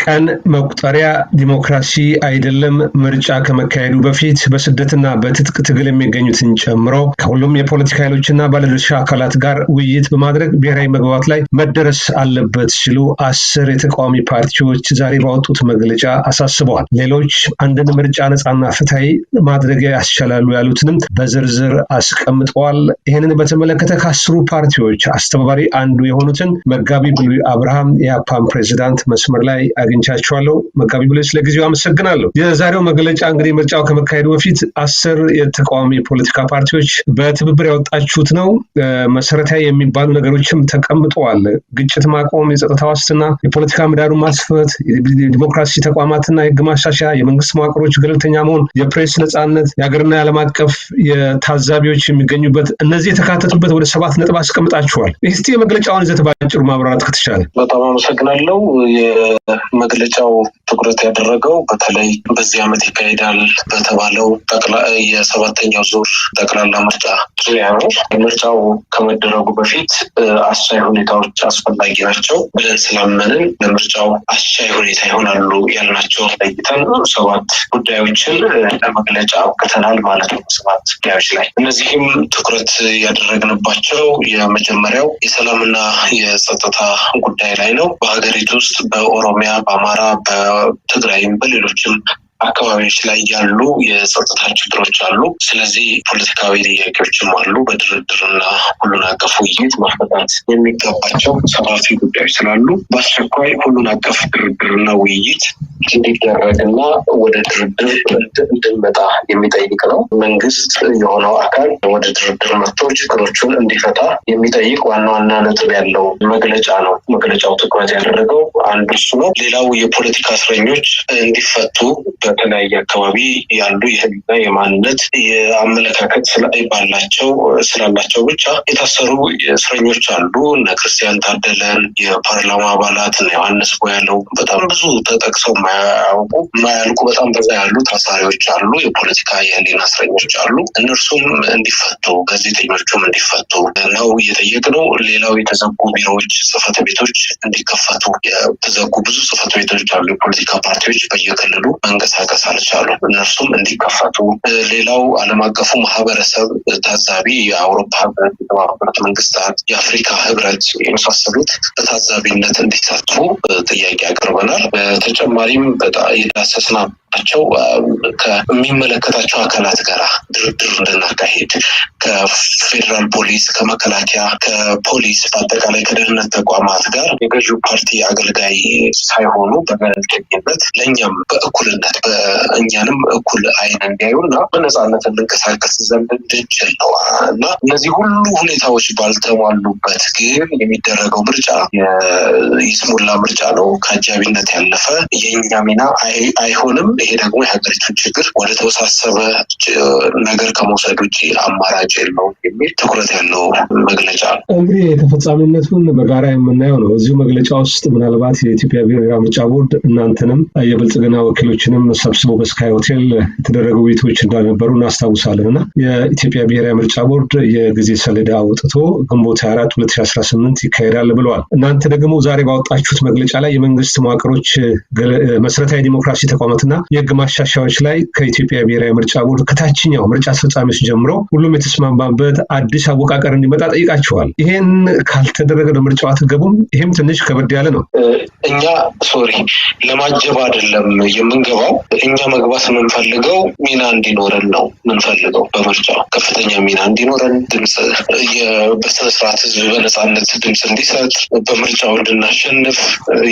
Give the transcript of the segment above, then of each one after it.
ቀን መቁጠሪያ ዲሞክራሲ አይደለም ምርጫ ከመካሄዱ በፊት በስደትና በትጥቅ ትግል የሚገኙትን ጨምሮ ከሁሉም የፖለቲካ ኃይሎችና ባለድርሻ አካላት ጋር ውይይት በማድረግ ብሔራዊ መግባባት ላይ መደረስ አለበት ሲሉ 10 የተቃዋሚ ፓርቲዎች ዛሬ ባወጡት መግለጫ አሳስበዋል። ሌሎች አንድን ምርጫ ነፃና ፍትሃዊ ማድረግ ያስችላሉ ያሉትንም በዝርዝር አስቀምጠዋል። ይህንን በተመለከተ ከ10 ፓርቲዎች አስተባባሪ አንዱ የሆኑትን መጋቢ ብሉይ አብርሃም የአፓም ፕሬዚዳንት መስመር ላይ አግኝቻቸዋለሁ። መጋቢ ብሉይ ስለጊዜው አመሰግናለሁ። የዛሬው መግለጫ እንግዲህ ምርጫው ከመካሄዱ በፊት 10 የተቃዋሚ ፖለቲካ ፓርቲዎች በትብብር ያወጣችሁት ነው። መሰረታዊ የሚባሉ ነገሮችም ተቀምጠዋል። ግጭት ማቆም፣ የጸጥታ ዋስትና፣ የፖለቲካ ምህዳሩን ማስፋት፣ የዲሞክራሲ ተቋማትና የህግ ማሻሻያ፣ የመንግስት መዋቅሮች ገለልተኛ መሆን፣ የፕሬስ ነጻነት፣ የሀገርና የዓለም አቀፍ የታዛቢዎች የሚገኙበት እነዚህ የተካተቱበት ወደ 7 ነጥብ አስቀምጣችኋል። እስቲ የመግለጫውን ይዘት ባጭሩ ማብራራት ከተቻለ። በጣም አመሰግናለሁ። የመግለጫው ትኩረት ያደረገው በተለይ በዚህ ዓመት ይካሄዳል በተባለው የ7ኛው ዙር ጠቅላላ ምርጫ ዙሪያ ነው። ምርጫው ከመደረጉ በፊት አስቻይ ሁኔታዎች አስፈላጊ ናቸው ብለን ስላመንን ለምርጫው አስቻይ ሁኔታ ይሆናሉ ያልናቸው ለይተን 7 ጉዳዮችን ለመግለጫ አብቅተናል ማለት ነው። 7 ጉዳዮች ላይ እነዚህም ትኩረት ያደረግንባቸው የመጀመሪያው የሰላምና የጸጥታ ጉዳይ ላይ ነው። በሀገሪቱ ውስጥ በኦሮሚያ፣ በአማራ፣ በትግራይም በሌሎችም አካባቢዎች ላይ ያሉ የጸጥታ ችግሮች አሉ። ስለዚህ ፖለቲካዊ ጥያቄዎችም አሉ። በድርድርና ሁሉን አቀፍ ውይይት መፈታት የሚገባቸው ሰፋፊ ጉዳዮች ስላሉ በአስቸኳይ ሁሉን አቀፍ ድርድርና ውይይት እንዲደረግና ወደ ድርድር እንድንመጣ የሚጠይቅ ነው። መንግስት የሆነው አካል ወደ ድርድር መጥቶ ችግሮቹን እንዲፈታ የሚጠይቅ ዋና ነጥብ ያለው መግለጫ ነው። መግለጫው ትኩረት ያደረገው አንዱ እሱ ነው። ሌላው የፖለቲካ እስረኞች እንዲፈቱ በተለያየ አካባቢ ያሉ የህግና የማንነት የአመለካከት ስላላቸው ብቻ የታሰሩ እስረኞች አሉ። እነ ክርስቲያን ታደለን፣ የፓርላማ አባላት እነ ዮሐንስ ቦያለው፣ በጣም ብዙ ተጠቅሰው የማያልቁ በጣም በዛ ያሉ ታሳሪዎች አሉ። የፖለቲካ የህሊና እስረኞች አሉ። እነርሱም እንዲፈቱ፣ ጋዜጠኞቹም እንዲፈቱ ነው እየጠየቅነው። ሌላው የተዘጉ ቢሮዎች፣ ጽህፈት ቤቶች እንዲከፈቱ። የተዘጉ ብዙ ጽህፈት ቤቶች አሉ። የፖለቲካ ፓርቲዎች በየክልሉ መንቀሳቀስ አልቻሉም። እነርሱም እንዲከፈቱ። ሌላው ዓለም አቀፉ ማህበረሰብ ታዛቢ፣ የአውሮፓ ህብረት፣ የተባበሩት መንግስታት፣ የአፍሪካ ህብረት የመሳሰሉት በታዛቢነት እንዲሳተፉ ጥያቄ አቅርበናል። በተጨማሪም በጣም የዳሰስናቸው ከሚመለከታቸው አካላት ጋር ድርድር እንድናካሄድ ከፌዴራል ፖሊስ፣ ከመከላከያ፣ ከፖሊስ በአጠቃላይ ከደህንነት ተቋማት ጋር የገዢው ፓርቲ አገልጋይ ሳይሆኑ በገለልተኝነት ለእኛም በእኩልነት እኛንም እኩል አይን እንዲያዩና በነፃነት እንድንቀሳቀስ ዘንድ እንድንችል ነው እና እነዚህ ሁሉ ሁኔታዎች ባልተሟሉበት ግን የሚደረገው ምርጫ የይስሙላ ምርጫ ነው። ከአጃቢነት ያለፈ የእኛ ሚና አይሆንም። ይሄ ደግሞ የሀገሪቱን ችግር ወደ ተወሳሰበ ነገር ከመውሰድ ውጭ አማራጭ የለውም የሚል ትኩረት ያለው መግለጫ ነው። እንግዲህ ተፈጻሚነቱን በጋራ የምናየው ነው። እዚሁ መግለጫ ውስጥ ምናልባት የኢትዮጵያ ብሔራዊ ምርጫ ቦርድ እናንተንም የብልጽግና ወኪሎችንም ሰብስበው በስካይ ሆቴል የተደረጉ ውይይቶች እንዳልነበሩ እናስታውሳለን እና የኢትዮጵያ ብሔራዊ ምርጫ ቦርድ የጊዜ ሰሌዳ አውጥቶ ግንቦት 24 2018 ይካሄዳል ብለዋል። እናንተ ደግሞ ዛሬ ባወጣችሁት መግለጫ ላይ የመንግስት መዋቅሮች መሰረታዊ ዲሞክራሲ ተቋማትና የህግ ማሻሻያዎች ላይ ከኢትዮጵያ ብሔራዊ ምርጫ ቦርድ ከታችኛው ምርጫ አስፈጻሚዎች ጀምሮ ሁሉም የተስማማበት አዲስ አወቃቀር እንዲመጣ ጠይቃችኋል። ይሄን ካልተደረገ ለምርጫው አትገቡም? ይሄም ትንሽ ከበድ ያለ ነው። እኛ ለማጀብ አይደለም የምንገባው። እኛ መግባት የምንፈልገው ሚና እንዲኖረን ነው የምንፈልገው። በምርጫው ከፍተኛ ሚና እንዲኖረን፣ ድምፅ በስነስርዓት ህዝብ በነፃነት ድምፅ እንዲሰጥ፣ በምርጫው እንድናሸንፍ፣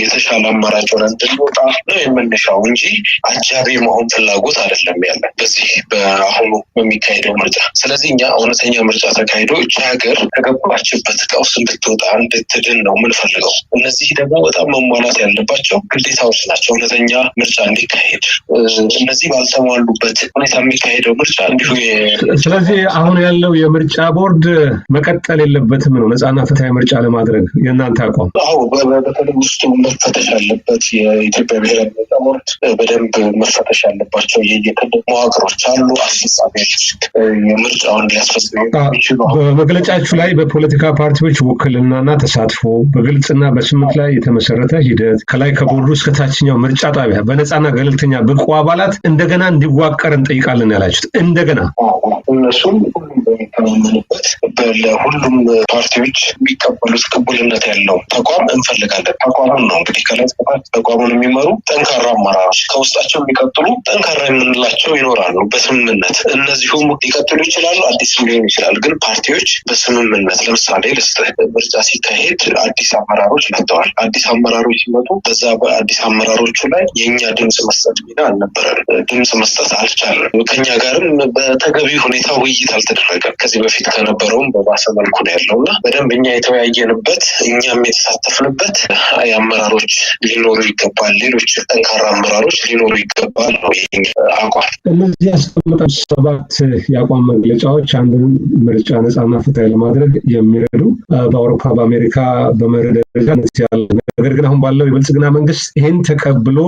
የተሻለ አማራጭ ሆነን እንድንወጣ ነው የምንሻው እንጂ አጃቢ መሆን ፍላጎት አይደለም ያለ በዚህ በአሁኑ በሚካሄደው ምርጫ። ስለዚህ እኛ እውነተኛ ምርጫ ተካሂዶ እቺ ሀገር ከገባችበት ቀውስ እንድትወጣ እንድትድን ነው የምንፈልገው። እነዚህ ደግሞ በጣም መሟላት ያለባቸው ግዴታዎች ናቸው እውነተኛ ምርጫ እንዲካሄድ። እነዚህ ባልተሟሉበት ሁኔታ የሚካሄደው ምርጫ እንዲሁ ስለዚህ አሁን ያለው የምርጫ ቦርድ መቀጠል የለበትም ነው ነፃና ፍትሃዊ ምርጫ ለማድረግ የእናንተ አቋም? አዎ፣ በተለይ ውስጡ መፈተሽ ያለበት የኢትዮጵያ ብሔራዊ ምርጫ ቦርድ በደንብ መፈተሽ ያለባቸው የየክልል መዋቅሮች አሉ። አስፈጻሚዎች የምርጫውን ሊያስፈጽሙ የሚችሉ በመግለጫችሁ ላይ በፖለቲካ ፓርቲዎች ውክልናና ተሳትፎ በግልጽና በስምት ላይ የተመሰረተ ሂደት ከላይ ከቦርዱ እስከ ታችኛው ምርጫ ጣቢያ በነፃና ገለልተኛ ብቁ አባላት እንደገና እንዲዋቀር እንጠይቃለን ያላችሁት እንደገና እነሱም ሁሉም በሚተማመኑበት ለሁሉም ፓርቲዎች የሚቀበሉት ቅቡልነት ያለው ተቋም እንፈልጋለን። ተቋሙን ነው እንግዲህ ከላይ ተቋሙን የሚመሩ ጠንካራ አመራሮች ከውስጣቸው የሚቀጥሉ ጠንካራ የምንላቸው ይኖራሉ። በስምምነት እነዚሁም ሊቀጥሉ ይችላሉ፣ አዲስም ሊሆን ይችላል። ግን ፓርቲዎች በስምምነት ለምሳሌ ምርጫ ሲካሄድ አዲስ አመራሮች መጥተዋል። አዲስ አመራሮች ሲመጡ በዛ በአዲስ አመራሮቹ ላይ የእኛ ድምፅ መስጠት ሚና አልነበረም። ድምፅ መስጠት አልቻለም። ከኛ ጋርም በተገቢ ሁኔታ ውይይት አልተደረገም። ከዚህ በፊት ከነበረውም በባሰ መልኩ ነው ያለውና በደንብ እኛ የተወያየንበት እኛም የተሳተፍንበት የአመራሮች ሊኖሩ ይገባል፣ ሌሎች ጠንካራ አመራሮች ሊኖሩ ይገባል ነው አቋም። እነዚህ ያስቀመጠው 7 የአቋም መግለጫዎች አንድን ምርጫ ነፃና ፍትሃዊ ለማድረግ የሚረዱ በአውሮፓ በአሜሪካ በመርህ ደረጃ ያለ ነገር ግን አሁን ባለው የብልጽግና መንግስት ይህን ተቀብሎ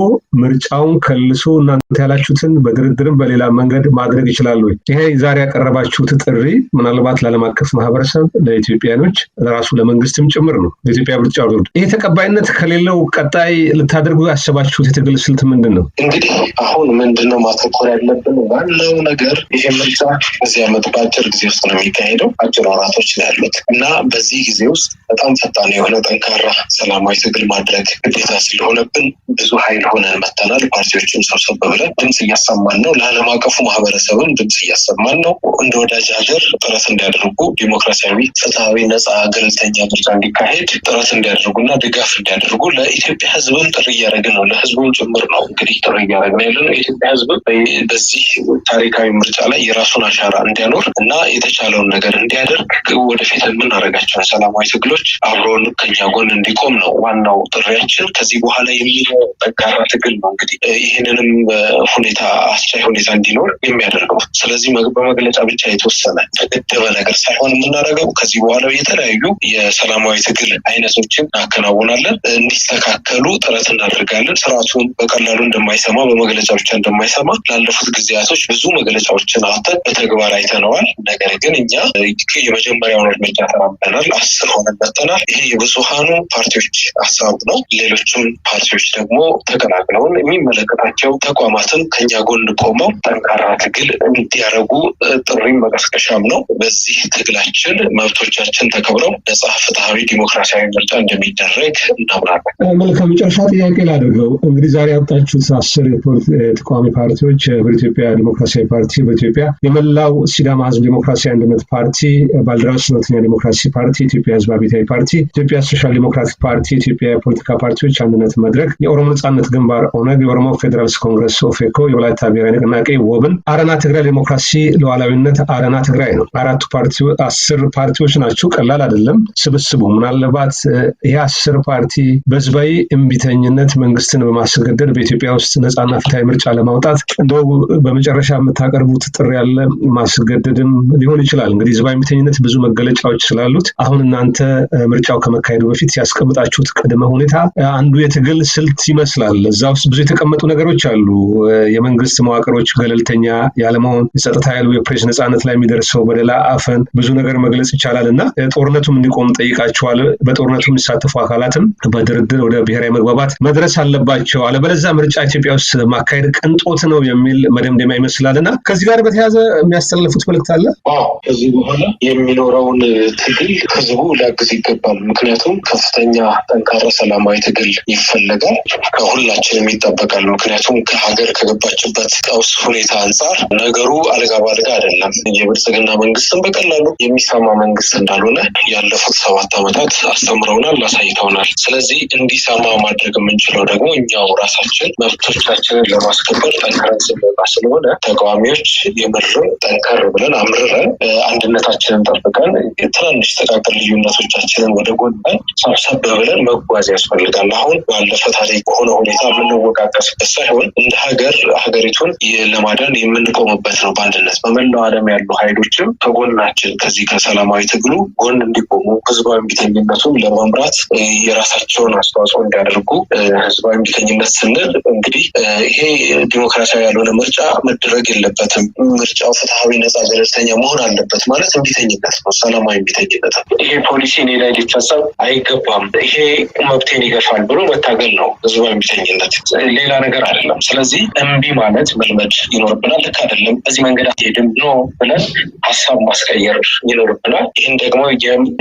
ምርጫውን ከልሶ እናንተ ያላችሁትን በድርድርም በሌላ መንገድ ማድረግ ይችላሉ። ይሄ ዛሬ ያቀረባችሁት ጥሪ ምናልባት ለዓለም አቀፍ ማህበረሰብ፣ ለኢትዮጵያኖች፣ ለራሱ ለመንግስትም ጭምር ነው። በኢትዮጵያ ምርጫ ቦርድ ይሄ ተቀባይነት ከሌለው ቀጣይ ልታደርጉ ያሰባችሁት የትግል ስልት ምንድን ነው? እንግዲህ አሁን ምንድነው ማተኮር ያለብን? ዋናው ነገር ይሄ ምርጫ በዚህ ዓመት በአጭር ጊዜ ውስጥ ነው የሚካሄደው። አጭር ወራቶች ነው ያሉት እና በዚህ ጊዜ ውስጥ በጣም ፈጣን የሆነ ጠንካራ ሰላማዊ ትግል ማድረግ ግዴታ ስለሆነብን ብዙ ኃይል ሆነን መተናል። ፓርቲዎችም ሰብሰብ ብለን ድምጽ እያሰማን ነው። ለዓለም አቀፉ ማህበረሰብም ድምጽ እያሰማን ነው። እንደ ወዳጅ ሀገር ጥረት እንዲያደርጉ ዲሞክራሲያዊ፣ ፍትሃዊ፣ ነጻ፣ ገለልተኛ ምርጫ እንዲካሄድ ጥረት እንዲያደርጉና ድጋፍ እንዲያደርጉ ለኢትዮጵያ ሕዝብም ጥሪ እያደረግን ነው። ለሕዝቡም ጭምር ነው እንግዲህ ጥሪ እያደረግን ያለ ነው። የኢትዮጵያ ሕዝብ በዚህ ታሪካዊ ምርጫ ላይ የራሱን አሻራ እንዲያኖር እና የተቻለውን ነገር እንዲያደርግ ወደፊት የምናደርጋቸውን ሰላማዊ ትግሎች አብሮን ከኛ ጎን እንዲቆም ነው ዋናው ጥሪያችን። ከዚህ በኋላ የሚለው ጠንካራ ትግል ነው እንግዲህ ይህንንም ሁኔታ አስቻይ ሁኔታ እንዲኖር የሚያደርገው። ስለዚህ በመግለጫ ብቻ የተወሰነ ተገደበ ነገር ሳይሆን የምናደርገው ከዚህ በኋላ የተለያዩ የሰላማዊ ትግል አይነቶችን እናከናውናለን። እንዲስተካከሉ ጥረት እናደርጋለን። ስርዓቱን በቀላሉ እንደማይሰማ በመግለጫ ብቻ እንደማይሰማ ላለፉት ጊዜያቶች ብዙ መግለጫዎችን አውጥተን በተግባር አይተነዋል። ነገር ግን እኛ የመጀመሪያውን እርምጃ ተራምደናል። 10 ሆነን መጥተናል። ይሄ የብዙሃኑ ፓርቲዎች ሀሳብ ነው። ሌሎችም ፓርቲዎች ደግሞ ተቀላቅለውን የሚመለከታቸው ተቋማትም ከኛ ጎን ቆመው ጠንካራ ትግል እንዲያደርጉ ጥሪም መቀስቀሻም ነው። በዚህ ትግላችን መብቶቻችን ተከብረው ነጻ፣ ፍትሃዊ፣ ዲሞክራሲያዊ ምርጫ እንደሚደረግ እናምናለን። መልካም መጨረሻ ጥያቄ ላድርገው። እንግዲህ ዛሬ ያወጣችሁት 10 ተቃዋሚ ፓርቲዎች በኢትዮጵያ ዲሞክራሲያዊ ፓርቲ፣ በኢትዮጵያ የመላው ሲዳማ ህዝብ ዲሞክራሲያዊ አንድነት ፓርቲ፣ ባልደራስ እውነተኛ ዲሞክራሲ ፓርቲ፣ ኢትዮጵያ ህዝብ አብዮታዊ ፓርቲ፣ ኢትዮጵያ ሶሻል ዲሞክራቲክ ፓርቲ፣ ኢትዮጵያ የፖለቲካ ፓርቲዎች አንድነት መድረክ፣ የኦሮሞ ነጻነት ግንባር ኦነግ፣ የኦሮሞ ፌዴራልስ ኮንግረስ ኦፌኮ፣ የወላይታ ብሔራዊ ንቅናቄ ወብን፣ አረና ትግራይ ዲሞክራሲ ለሉዓላዊነት አረና ትግራይ ነው። 10 ፓርቲዎች ናቸው። ቀላል አይደለም ስብስቡ። ምናልባት ይሄ 10 ፓርቲ በህዝባዊ እምቢተኝነት መንግስትን በማስገደድ በኢትዮጵያ ውስጥ ነጻና ፍትሃዊ ምርጫ ለማውጣት እንደው በመጨረሻ የምታቀርቡት ጥሪ ያለ ማስገደድም ሊሆን ይችላል። እንግዲህ ህዝባዊ እምቢተኝነት ብዙ መገለጫዎች ስላሉት አሁን እናንተ ምርጫው ከመካሄዱ በፊት ያስቀምጣችሁት ቅድመ ሁኔታ አንዱ የትግል ስልት ይመስላል። እዛ ውስጥ ብዙ የተቀመጡ ነገሮች አሉ። የመንግስት መዋቅሮች ገለልተኛ ያለመሆን፣ የጸጥታ ኃይሉ የፕሬስ ነጻነት ላይ የሚደርሰው በደላ፣ አፈን፣ ብዙ ነገር መግለጽ ይቻላል እና ጦርነቱም እንዲቆም ጠይቃችኋል። በጦርነቱ የሚሳተፉ አካላትም በድርድር ወደ ብሔራዊ መግባባት መድረስ አለባቸው፣ አለበለዚያ ምርጫ ኢትዮጵያ ውስጥ ማካሄድ ቅንጦት ነው የሚል መደምደሚያ ይመስላል እና ከዚህ ጋር በተያያዘ የሚያስተላልፉት መልዕክት አለ? ከዚህ በኋላ የሚኖረውን ትግል ህዝቡ ሊያግዝ ይገባል። ምክንያቱም ከፍተኛ ጠንካራ ሰላማዊ ትግል ይፈለጋል፣ ከሁላችንም ይጠበቃል። ምክንያቱም ከሀገር ከገባችበት ቀውስ ሁኔታ አንጻር ነገሩ አልጋ ባልጋ አይደለም። የብልጽግና መንግስትን በቀላሉ የሚሰማ መንግስት እንዳልሆነ ያለፉት 7 ዓመታት አስተምረውናል፣ አሳይተውናል። ስለዚህ እንዲሰማ ማድረግ የምንችለው ደግሞ እኛው ራሳችን መብቶቻችንን ለማስከበር ጠንክረን ስንወጣ ስለሆነ ተቃዋሚዎች የምርም ጠንከር ብለን አምርረን አንድነታችንን ጠብቀን ትናንሽ ጥቃቅን ልዩነቶቻችን ልዩነታችንን ወደ ጎን ሰብሰብ ብለን መጓዝ ያስፈልጋል። አሁን ባለፈ ታሪክ በሆነ ሁኔታ የምንወቃቀስበት ሳይሆን እንደ ሀገሪቱን ለማዳን የምንቆምበት ነው። በአንድነት በመላው ዓለም ያሉ ኃይሎችም ከጎናችን ከዚህ ከሰላማዊ ትግሉ ጎን እንዲቆሙ ህዝባዊ እምቢተኝነቱን ለመምራት የራሳቸውን አስተዋጽኦ እንዲያደርጉ ህዝባዊ እምቢተኝነት ስንል እንግዲህ ይሄ ዲሞክራሲያዊ ያልሆነ ምርጫ መደረግ የለበትም። ምርጫው ፍትሐዊ፣ ነጻ፣ ገለልተኛ መሆን አለበት ማለት እምቢተኝነት ነው። ሰላማዊ እምቢተኝነት ይሄ ፖሊሲ እኔ ላይ ሊፈጸም አይገባም፣ ይሄ መብቴን ይገፋል ብሎ መታገል ነው ህዝባዊ እምቢተኝነት፣ ሌላ ነገር አይደለም። ስለዚህ እምቢ ማለት መልመድ ይኖርብናል። ልክ አይደለም በዚህ መንገድ አትሄድም ኖ ብለን ሀሳብ ማስቀየር ይኖርብናል። ይህን ደግሞ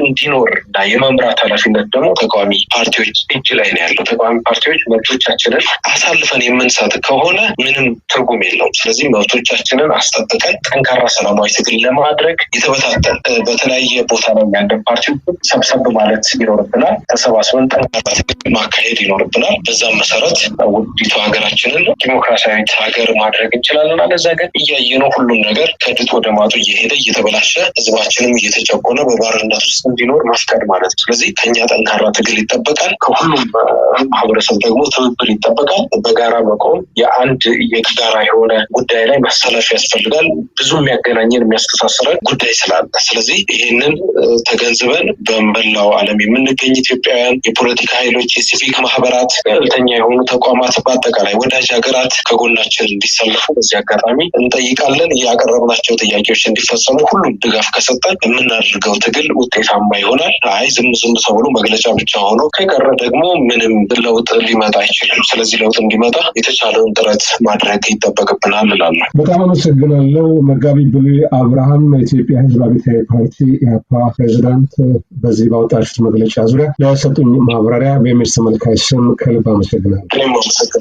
እንዲኖር እና የመምራት ኃላፊነት ደግሞ ተቃዋሚ ፓርቲዎች እጅ ላይ ነው ያለው። ተቃዋሚ ፓርቲዎች መብቶቻችንን አሳልፈን የምንሰጥ ከሆነ ምንም ትርጉም የለውም። ስለዚህ መብቶቻችንን አስጠብቀን ጠንካራ ሰላማዊ ትግል ለማድረግ የተበታተን በተለያየ ቦታ ላይ ያለን ፓርቲዎች ሰብሰብ ማለት ይኖርብናል። ተሰባስበን ጠንካራ ትግል ማካሄድ ይኖርብናል። በዛም መሰረት ውዲቱ ሀገራችንን ዲሞክራሲያዊት ሀገር ማድረግ እንችላለን። አለዛ ግን እያየነው ሁሉም ነገር ከድጡ ወደ ማጡ እየሄደ እየተበላሸ ህዝባችንም እየተጨቆነ በባርነት ውስጥ እንዲኖር መፍቀድ ማለት ነው። ስለዚህ ከኛ ጠንካራ ትግል ይጠበቃል። ከሁሉም ማህበረሰብ ደግሞ ትብብር ይጠበቃል። በጋራ መቆም የአንድ የጋራ የሆነ ጉዳይ ላይ መሰለፍ ያስፈልጋል። ብዙ የሚያገናኘን የሚያስተሳስረን ጉዳይ ስላለ ስለዚህ ይህንን ተገንዝበን በመላው ዓለም የምንገኝ ኢትዮጵያውያን የፖለቲካ ኃይሎች፣ የሲቪክ ማህበራት፣ ገለልተኛ የሆኑ ተቋማት፣ በአጠቃላይ ወዳጅ ሀገራት ከጎናችን እንዲሰልፉ በዚህ አጋጣሚ እንጠይቃለን። ያቀረብናቸው ጥያቄዎች እንዲፈጸሙ ሁሉም ድጋፍ ከሰጠን የምናደርገው ትግል ውጤታማ ይሆናል። አይ ዝም ተብሎ መግለጫ ብቻ ሆኖ ከቀረ ደግሞ ምንም ለውጥ ሊመጣ አይችልም። ስለዚህ ለውጥ እንዲመጣ የተቻለውን ጥረት ማድረግ ይጠበቅብናል እላለሁ። በጣም አመሰግናለሁ። መጋቢ ብሉይ አብርሃም የኢትዮጵያ ህዝብ አብዮታዊ ፓርቲ ኢህአፓ ፕሬዚዳንት፣ በዚህ ባወጣችሁት መግለጫ ዙሪያ ለሰጡኝ ማብራሪያ በሚስ ተመልካች ስም ከልብ አመሰግናለሁ።